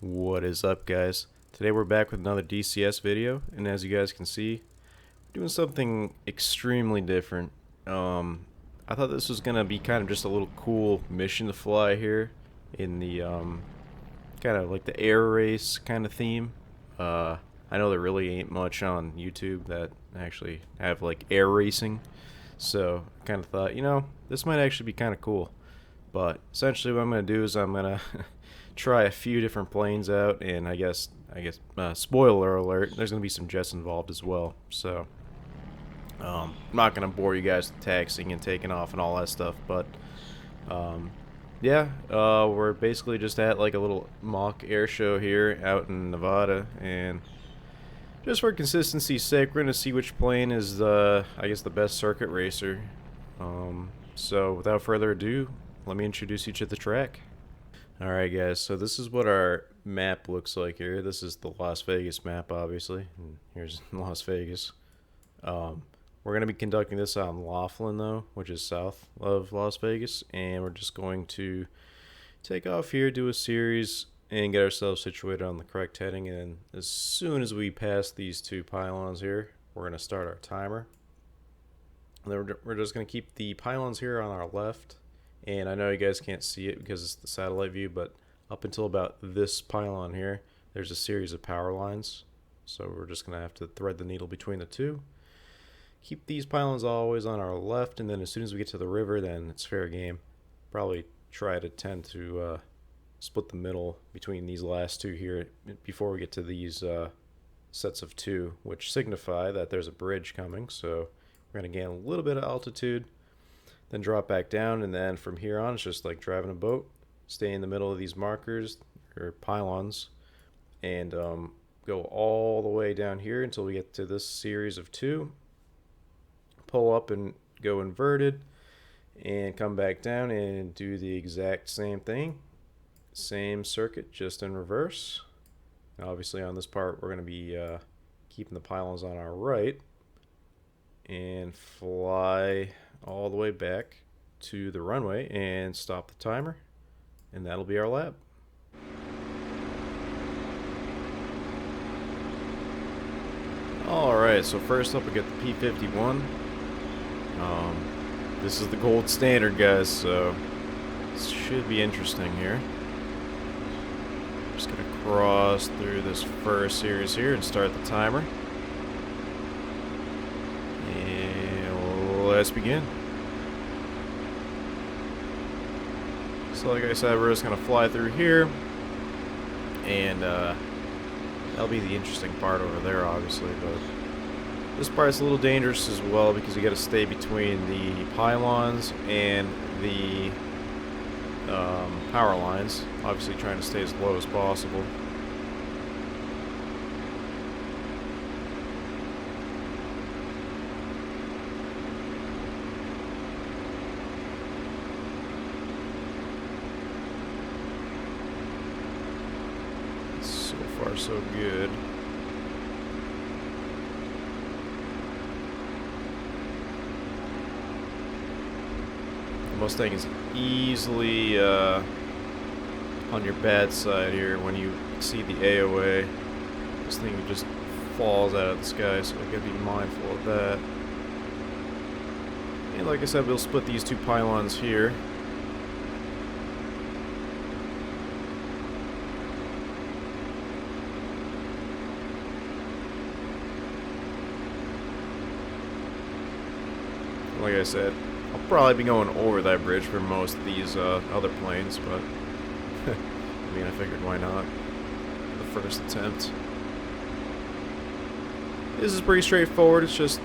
What is up, guys? Today we're back with another DCS video, and as you guys can see, we're doing something extremely different. I thought this was gonna be kind of just a little cool mission to fly here in the kind of like the air race kind of theme. I know there really ain't much on YouTube that actually have like air racing, so I kind of thought, this might actually be kind of cool. But essentially, what I'm gonna do is I'm gonna try a few different planes out, and I guess spoiler alert, there's gonna be some jets involved as well. So I'm not gonna bore you guys with taxiing and taking off and all that stuff, but yeah, we're basically just at like a little mock air show here out in Nevada, and just for consistency's sake, we're gonna see which plane is I guess the best circuit racer. So without further ado, let me introduce you to the track. Alright guys, so this is what our map looks like here. This is the Las Vegas map, obviously. And here's Las Vegas. We're going to be conducting this on Laughlin, though, which is south of Las Vegas. And we're just going to take off here, do a series, and get ourselves situated on the correct heading. And as soon as we pass these two pylons here, we're going to start our timer. And then we're just going to keep the pylons here on our left. And I know you guys can't see it because it's the satellite view, but up until about this pylon here, there's a series of power lines. So we're just going to have to thread the needle between the two. Keep these pylons always on our left, and then as soon as we get to the river, then it's fair game. Probably try to tend to split the middle between these last two here before we get to these sets of two, which signify that there's a bridge coming. So we're going to gain a little bit of altitude, then drop back down, and then from here on it's just like driving a boat. Stay in the middle of these markers or pylons, and go all the way down here until we get to this series of two. Pull up and go inverted, and come back down and do the exact same thing. Same circuit, just in reverse. And obviously on this part we're going to be keeping the pylons on our right, and fly all the way back to the runway and stop the timer, and that'll be our lap. Alright, so first up we got the P-51. This is the gold standard, guys, so this should be interesting here. Just gonna cross through this first series here and start the timer. Let's begin. So like I said, we're just going to fly through here, and that'll be the interesting part over there, obviously, but this part's a little dangerous as well because you got to stay between the pylons and the power lines, obviously trying to stay as low as possible. So far, so good. The Mustang is easily on your bad side here when you exceed the AOA. This thing just falls out of the sky, so I gotta be mindful of that. And like I said, we'll split these two pylons here. Like I said, I'll probably be going over that bridge for most of these other planes, but I mean, I figured why not? The first attempt. This is pretty straightforward. It's just,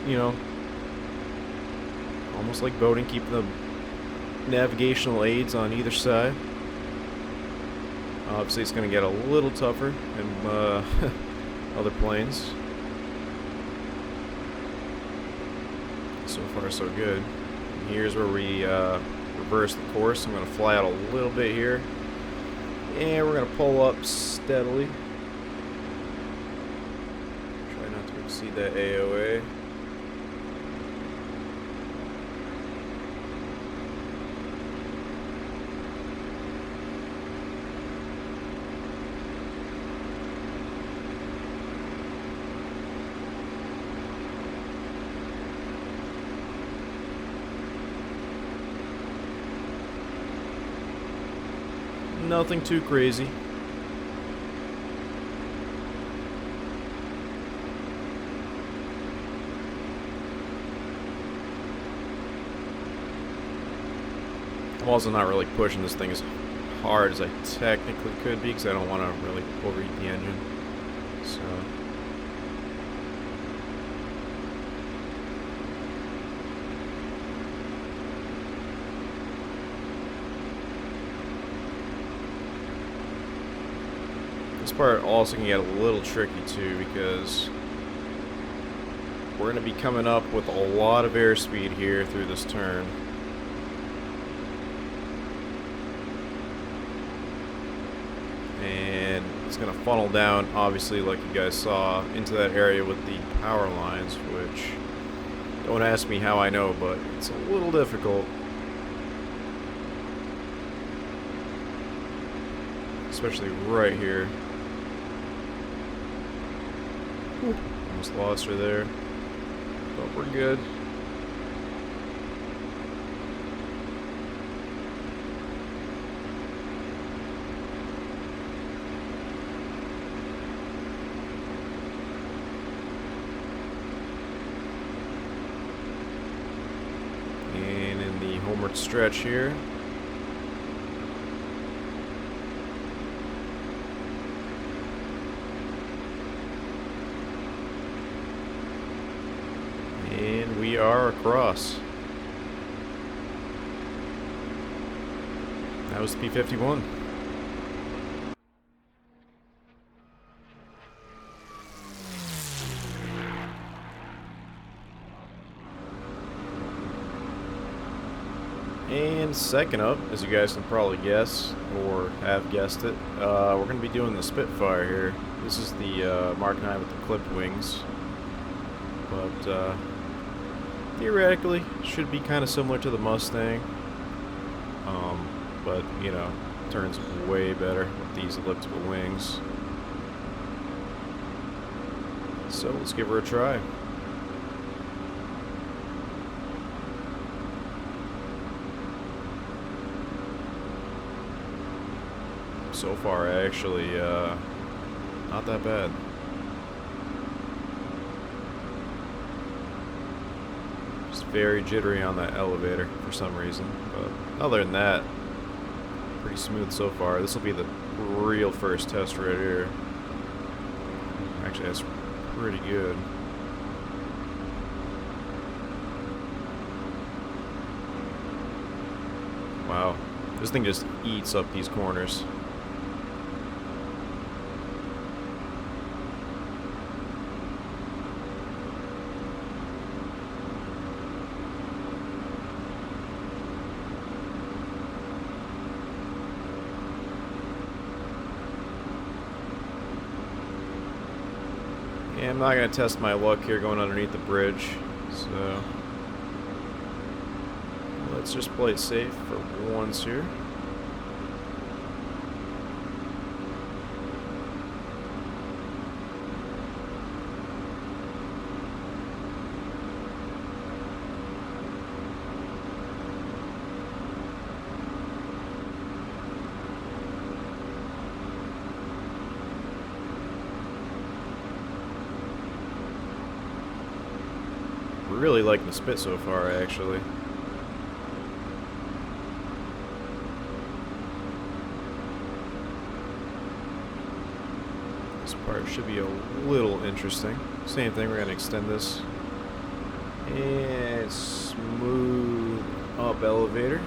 almost like boating, keep the navigational aids on either side. Obviously, it's going to get a little tougher in other planes. So far, so good. And here's where we reverse the course. I'm going to fly out a little bit here, and we're going to pull up steadily. Try not to exceed that AOA. Nothing too crazy. I'm also not really pushing this thing as hard as I technically could be because I don't want to really overheat the engine. So this part also can get a little tricky too because we're going to be coming up with a lot of airspeed here through this turn. And it's going to funnel down, obviously, like you guys saw, into that area with the power lines, which, don't ask me how I know, but it's a little difficult. Especially right here. Ooh, almost lost her there, but we're good. Homeward stretch here. And we are across. That was the P-51. And second up, as you guys can probably guess, or have guessed it, we're going to be doing the Spitfire here. This is the Mark 9 with the clipped wings. But theoretically, should be kind of similar to the Mustang. But, you know, turns way better with these elliptical wings. So let's give her a try. So far, actually, not that bad. Just very jittery on that elevator for some reason, but other than that, pretty smooth so far. This will be the real first test right here. Actually, that's pretty good. Wow, this thing just eats up these corners. Yeah, I'm not going to test my luck here going underneath the bridge, so let's just play it safe for once here. Really liking the Spit so far, actually. This part should be a little interesting. Same thing, we're going to extend this. And smooth up elevator.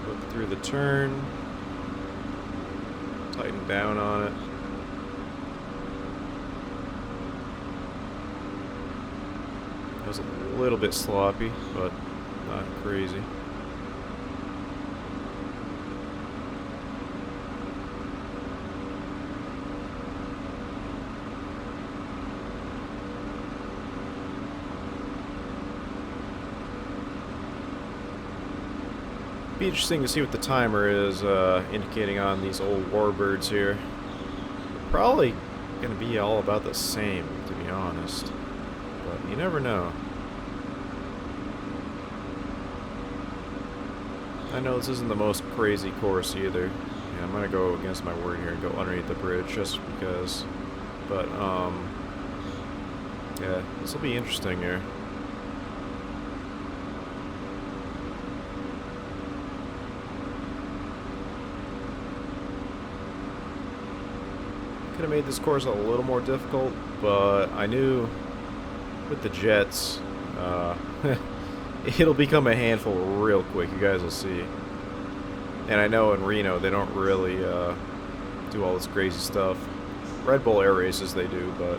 Look through the turn. Tighten down on it. It was a little bit sloppy, but not crazy. Be interesting to see what the timer is indicating on these old warbirds here. Probably going to be all about the same, to be honest. But you never know. I know this isn't the most crazy course either. Yeah, I'm gonna go against my word here and go underneath the bridge just because. But, yeah, this will be interesting here. Could have made this course a little more difficult, but I knew with the jets, it'll become a handful real quick. You guys will see. And I know in Reno they don't really do all this crazy stuff. Red Bull air races they do, but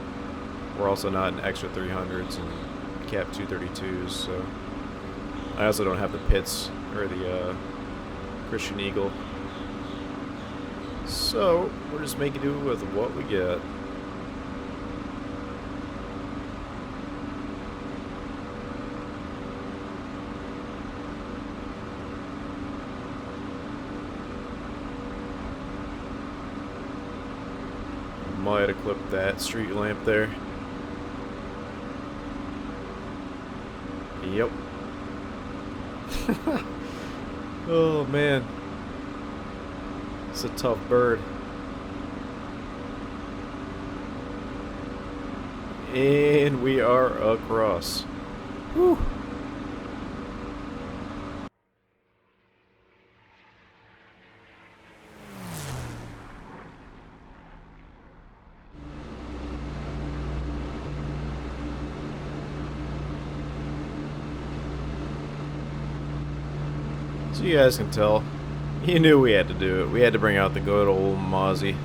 we're also not in extra 300s and cap 232s. So I also don't have the pits or the Christian Eagle. So we're just making do with what we get. Might have clipped that street lamp there. Yep. Oh man. It's a tough bird. And we are across. Whew. So you guys can tell, you knew we had to do it. We had to bring out the good old Mozzie.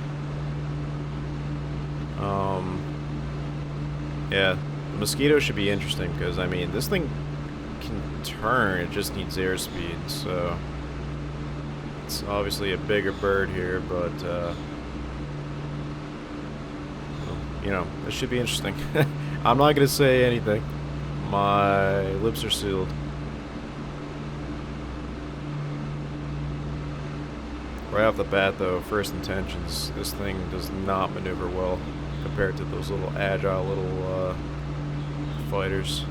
Yeah, the Mosquito should be interesting because, I mean, this thing can turn, it just needs airspeed, so it's obviously a bigger bird here, but, you know, this should be interesting. I'm not going to say anything. My lips are sealed. Right off the bat, though, first intentions, this thing does not maneuver well compared to those little agile little fighters.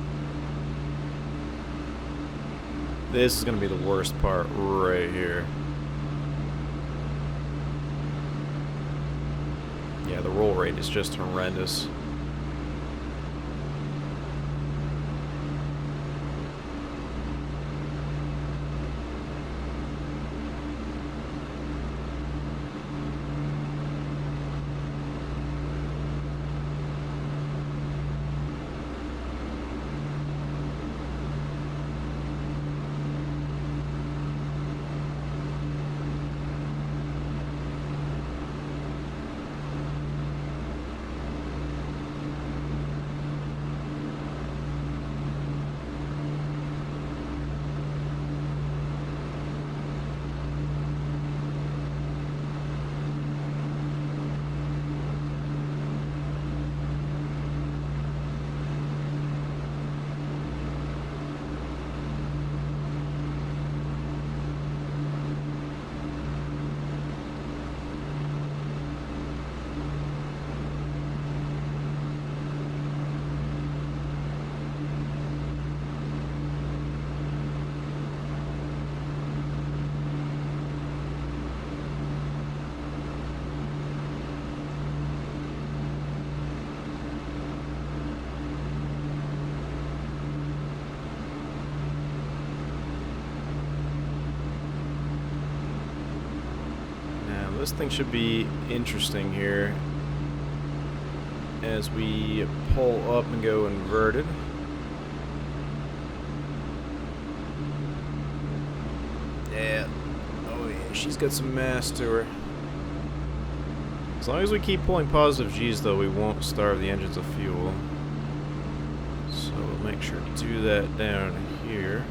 This is going to be the worst part right here. Yeah, the roll rate is just horrendous. This thing should be interesting here as we pull up and go inverted. Yeah. Oh yeah, she's got some mass to her. As long as we keep pulling positive G's, though, we won't starve the engines of fuel. So we'll make sure to do that down here.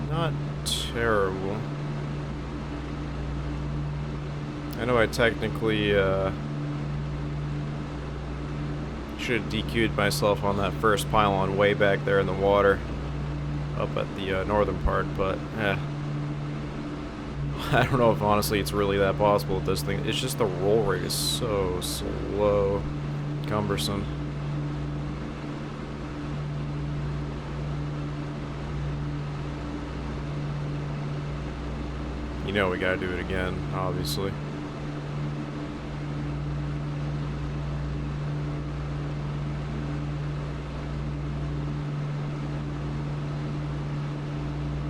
Not terrible. I know I technically should have DQ'd myself on that first pylon way back there in the water up at the northern part, but I don't know if honestly it's really that possible with this thing. It's just the roll rate is so slow, cumbersome. You know we gotta do it again, obviously.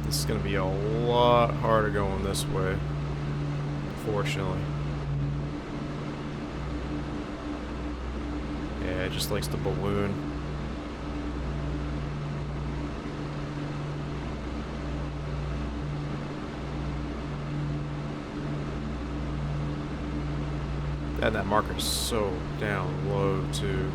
This is gonna be a lot harder going this way, unfortunately. Yeah, it just likes the balloon. And that marker is so down low too.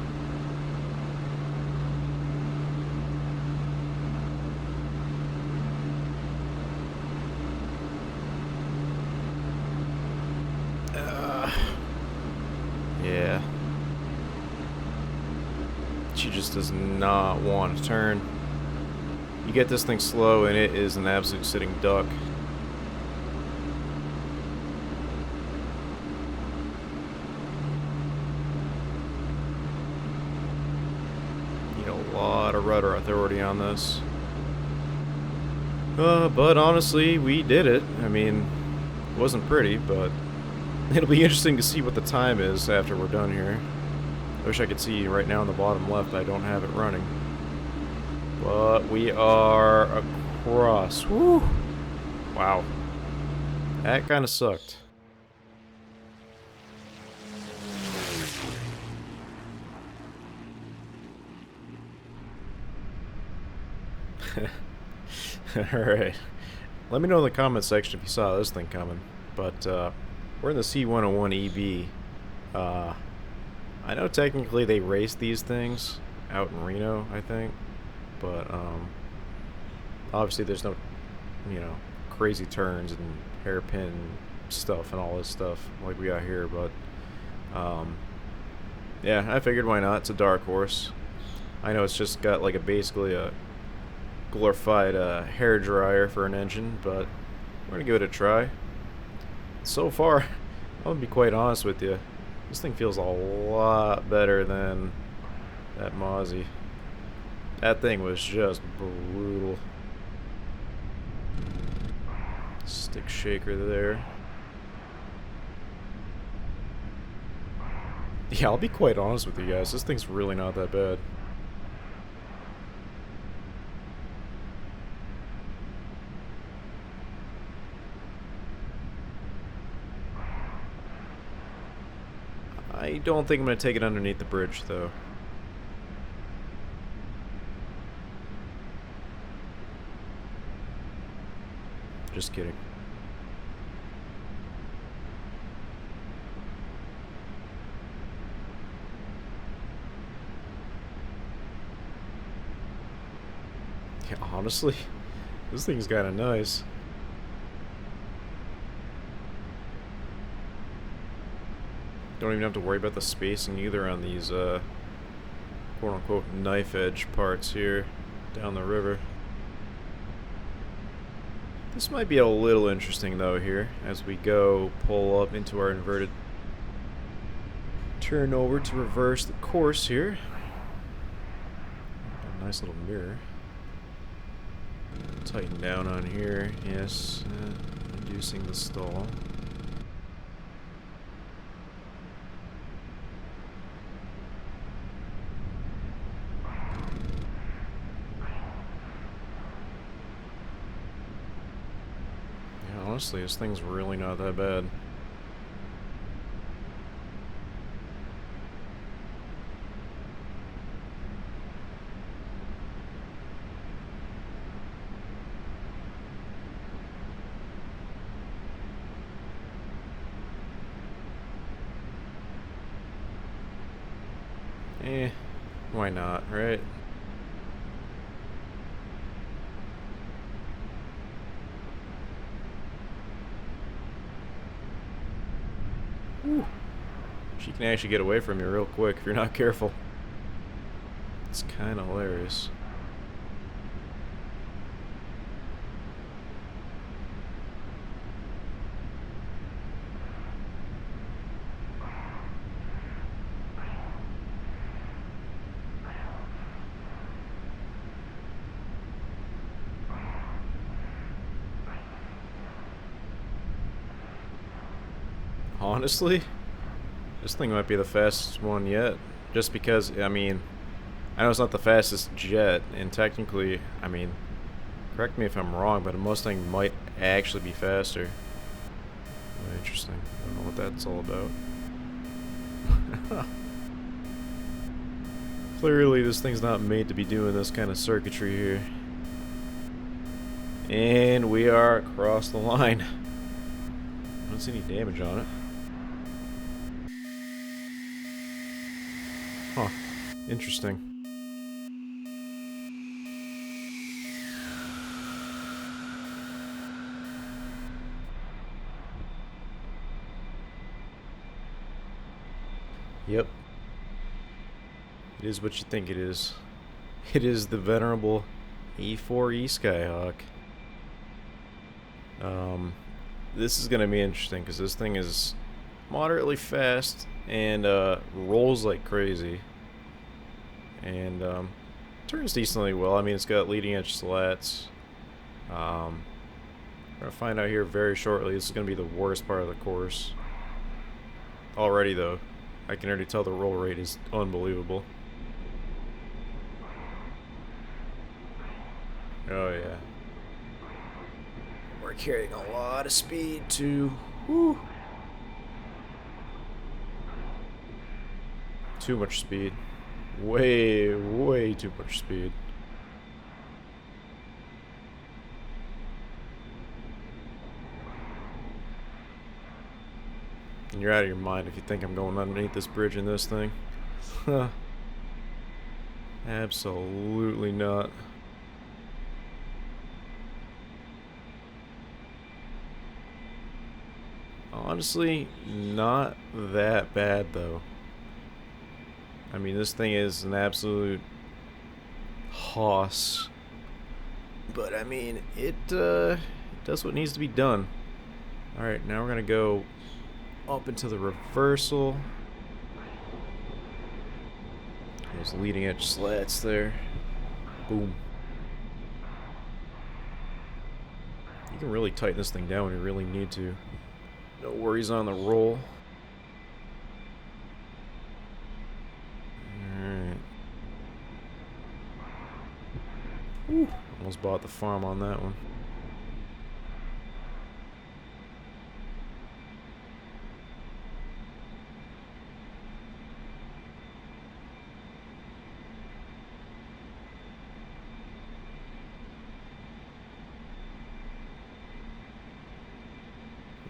Yeah. She just does not want to turn. You get this thing slow and it is an absolute sitting duck. Need a lot of rudder authority on this. But honestly, we did it. I mean, it wasn't pretty, but it'll be interesting to see what the time is after we're done here. I wish I could see right now in the bottom left. I don't have it running. But we are across. Woo! Wow. That kind of sucked. Alright. Let me know in the comment section if you saw this thing coming. But, we're in the C101 EB. I know technically they race these things out in Reno, I think. But, obviously there's no, you know, crazy turns and hairpin stuff and all this stuff like we got here. But, yeah, I figured why not. It's a dark horse. I know it's just got like basically a glorified hair dryer for an engine, but we're gonna give it a try. So far, I'm gonna be quite honest with you, this thing feels a lot better than that Mozzie. That thing was just brutal. Stick shaker there. Yeah, I'll be quite honest with you guys, this thing's really not that bad. I don't think I'm going to take it underneath the bridge, though. Just kidding. Yeah, honestly, this thing's kind of nice. Don't even have to worry about the spacing either on these quote-unquote knife edge parts here down the river. This might be a little interesting though here as we go pull up into our inverted turn over to reverse the course here. A nice little mirror. Tighten down on here, yes, reducing the stall. Honestly, this thing's really not that bad. Why not, right? Whew. She can actually get away from you real quick if you're not careful. It's kind of hilarious. Honestly, this thing might be the fastest one yet. Just because, I mean, I know it's not the fastest jet, and technically, I mean, correct me if I'm wrong, but a Mustang might actually be faster. Really interesting. I don't know what that's all about. Clearly, this thing's not made to be doing this kind of circuitry here. And we are across the line. I don't see any damage on it. Huh. Interesting. Yep. It is what you think it is. It is the venerable E4E Skyhawk. This is gonna be interesting because this thing is moderately fast and rolls like crazy. And turns decently well. I mean, it's got leading edge slats. We're gonna find out here very shortly. This is gonna be the worst part of the course. Already though, I can already tell the roll rate is unbelievable. Oh yeah. We're carrying a lot of speed too. Woo. Too much speed. Way, way too much speed. And you're out of your mind if you think I'm going underneath this bridge in this thing. Absolutely not. Honestly, not that bad though. I mean, this thing is an absolute hoss. But I mean, it does what needs to be done. Alright, now we're gonna go up into the reversal. Those leading edge slats there. Boom. You can really tighten this thing down when you really need to. No worries on the roll. Alright. Woo. Almost bought the farm on that one.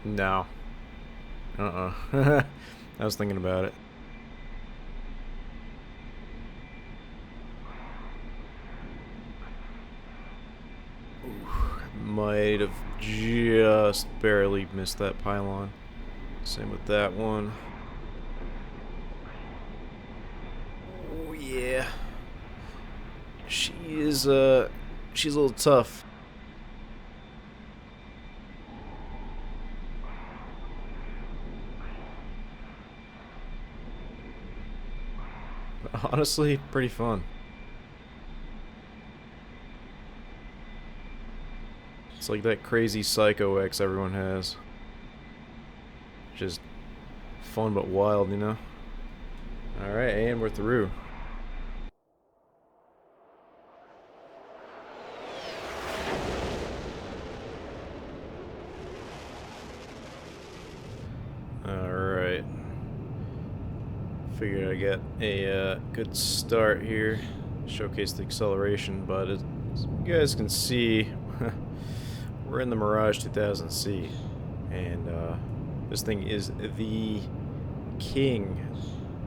No. I was thinking about it. Ooh, might have just barely missed that pylon. Same with that one. Oh yeah. She's a little tough. Honestly, pretty fun. It's like that crazy Psycho X everyone has. Just fun but wild, you know? Alright, and we're through. Alright. Figured I'd get a good start here. Showcase the acceleration, but as you guys can see, we're in the Mirage 2000C. And this thing is the king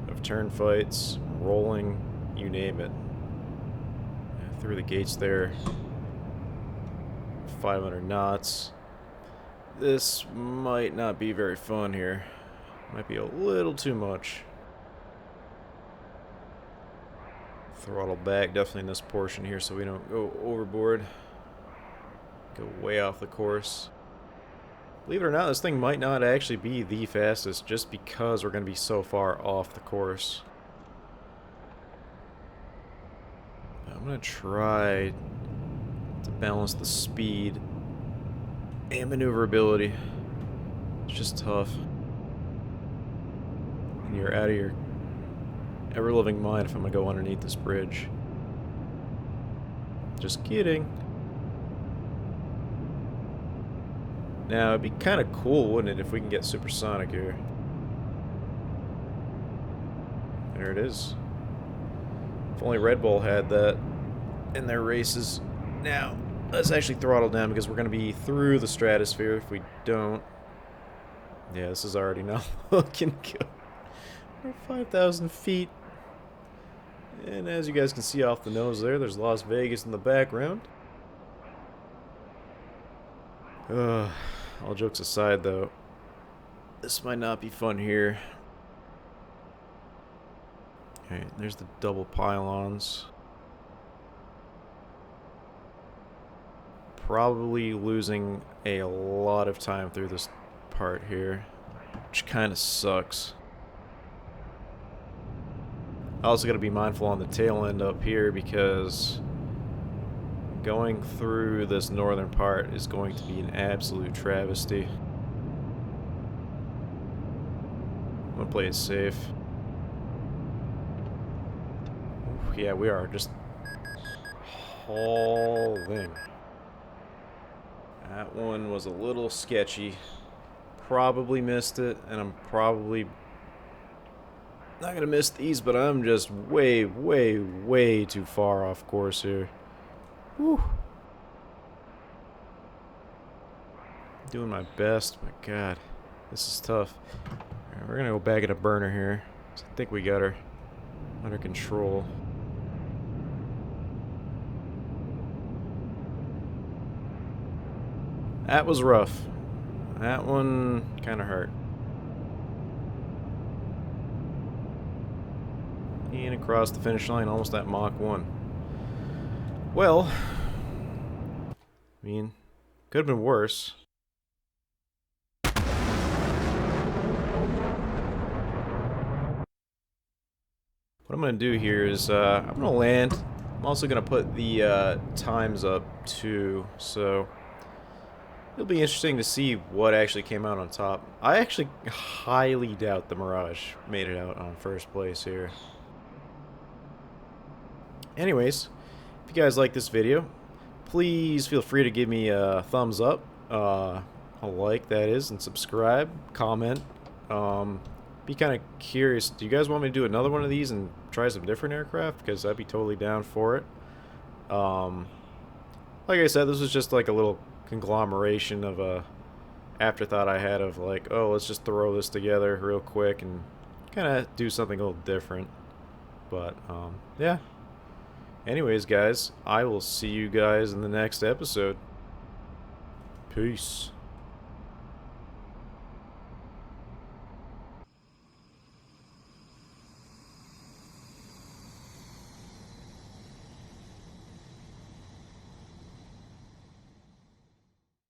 of turn fights, rolling, you name it. Through the gates there, 500 knots. This might not be very fun here. Might be a little too much. Throttle back definitely in this portion here so we don't go overboard. Go way off the course. Believe it or not, this thing might not actually be the fastest just because we're going to be so far off the course. I'm going to try to balance the speed and maneuverability. It's just tough. And you're out of your ever-living mind if I'm gonna go underneath this bridge. Just kidding. Now, it'd be kind of cool, wouldn't it, if we can get supersonic here. There it is. If only Red Bull had that in their races. Now, let's actually throttle down because we're going to be through the stratosphere if we don't. Yeah, this is already not looking good. We're 5,000 feet. And as you guys can see off the nose there, there's Las Vegas in the background. All jokes aside, though, this might not be fun here. Alright, there's the double pylons. Probably losing a lot of time through this part here, which kind of sucks. I also got to be mindful on the tail end up here because going through this northern part is going to be an absolute travesty. I'm gonna play it safe. Ooh, yeah, we are just hauling. That one was a little sketchy. Probably missed it, and I'm probably not gonna miss these, but I'm just way, way, way too far off course here. Whew. Doing my best, but God, this is tough. Alright, we're gonna go back at a burner here. I think we got her under control. That was rough. That one kind of hurt. And across the finish line, almost at Mach 1. Well, I mean, could have been worse. What I'm going to do here is, I'm going to land. I'm also going to put the times up too, so it'll be interesting to see what actually came out on top. I actually highly doubt the Mirage made it out on first place here. Anyways, if you guys like this video, please feel free to give me a thumbs up, a like that is, and subscribe, comment. Be kind of curious, do you guys want me to do another one of these and try some different aircraft? Because I'd be totally down for it. Like I said, this was just like a little conglomeration of a afterthought I had of like, oh, let's just throw this together real quick and kind of do something a little different. But, yeah. Anyways, guys, I will see you guys in the next episode. Peace.